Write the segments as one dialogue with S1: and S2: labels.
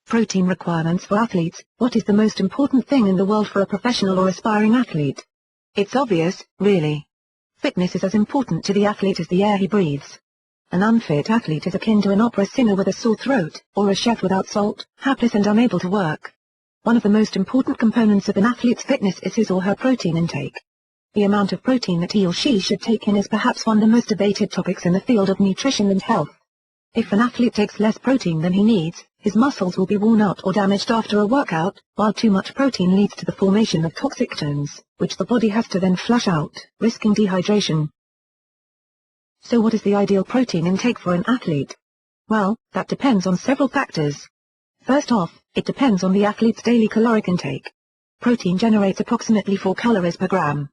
S1: Protein requirements for athletes. What is the most important thing in the world for a professional or aspiring athlete? It's obvious, really. Fitness is as important to the athlete as the air he breathes. An unfit athlete is akin to an opera singer with a sore throat, or a chef without salt, hapless and unable to work. One of the most important components of an athlete's fitness is his or her protein intake. The amount of protein that he or she should take in is perhaps one of the most debated topics in the field of nutrition and health. If an athlete takes less protein than he needs, his muscles will be worn out or damaged after a workout, while too much protein leads to the formation of toxic ketones, which the body has to then flush out, risking dehydration. So what is the ideal protein intake for an athlete? Well, that depends on several factors. First off, it depends on the athlete's daily caloric intake. Protein generates approximately 4 calories per gram.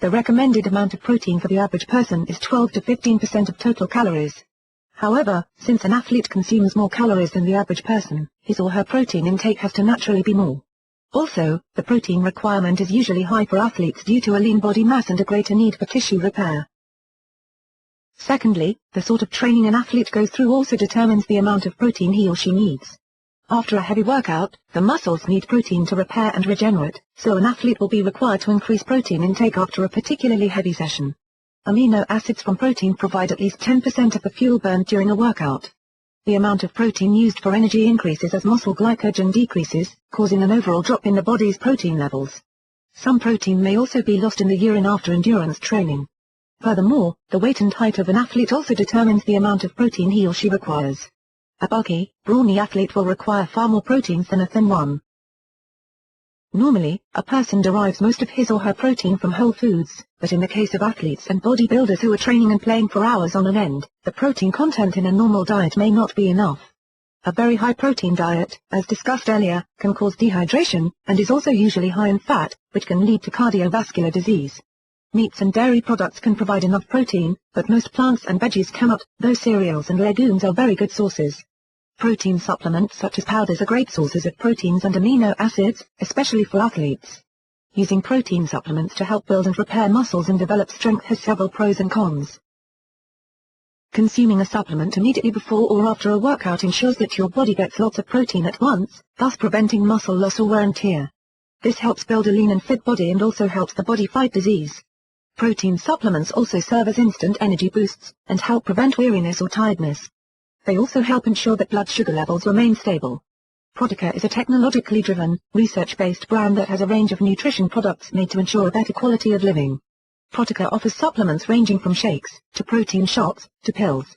S1: The recommended amount of protein for the average person is 12 to 15% of total calories. However, since an athlete consumes more calories than the average person, his or her protein intake has to naturally be more. Also, the protein requirement is usually high for athletes due to a lean body mass and a greater need for tissue repair. Secondly, the sort of training an athlete goes through also determines the amount of protein he or she needs. After a heavy workout, the muscles need protein to repair and regenerate, so an athlete will be required to increase protein intake after a particularly heavy session. Amino acids from protein provide at least 10% of the fuel burned during a workout. The amount of protein used for energy increases as muscle glycogen decreases, causing an overall drop in the body's protein levels. Some protein may also be lost in the urine after endurance training. Furthermore, the weight and height of an athlete also determines the amount of protein he or she requires. A bulky, brawny athlete will require far more proteins than a thin one. Normally, a person derives most of his or her protein from whole foods, but in the case of athletes and bodybuilders who are training and playing for hours on end, the protein content in a normal diet may not be enough. A very high protein diet, as discussed earlier, can cause dehydration, and is also usually high in fat, which can lead to cardiovascular disease. Meats and dairy products can provide enough protein, but most plants and veggies cannot, though cereals and legumes are very good sources. Protein supplements such as powders are great sources of proteins and amino acids, especially for athletes. Using protein supplements to help build and repair muscles and develop strength has several pros and cons. Consuming a supplement immediately before or after a workout ensures that your body gets lots of protein at once, thus preventing muscle loss or wear and tear. This helps build a lean and fit body and also helps the body fight disease. Protein supplements also serve as instant energy boosts, and help prevent weariness or tiredness. They also help ensure that blood sugar levels remain stable. Protica is a technologically driven, research-based brand that has a range of nutrition products made to ensure a better quality of living. Protica offers supplements ranging from shakes, to protein shots, to pills.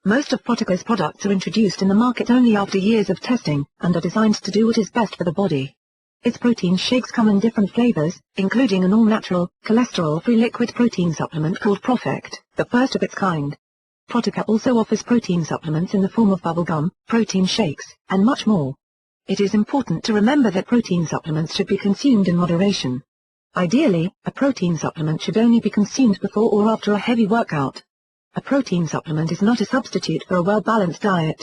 S1: Most of Protica's products are introduced in the market only after years of testing, and are designed to do what is best for the body. Its protein shakes come in different flavors, including an all-natural, cholesterol-free liquid protein supplement called ProfectR, the first of its kind. Protica also offers protein supplements in the form of bubblegum, protein shakes, and much more. It is important to remember that protein supplements should be consumed in moderation. Ideally, a protein supplement should only be consumed before or after a heavy workout. A protein supplement is not a substitute for a well-balanced diet.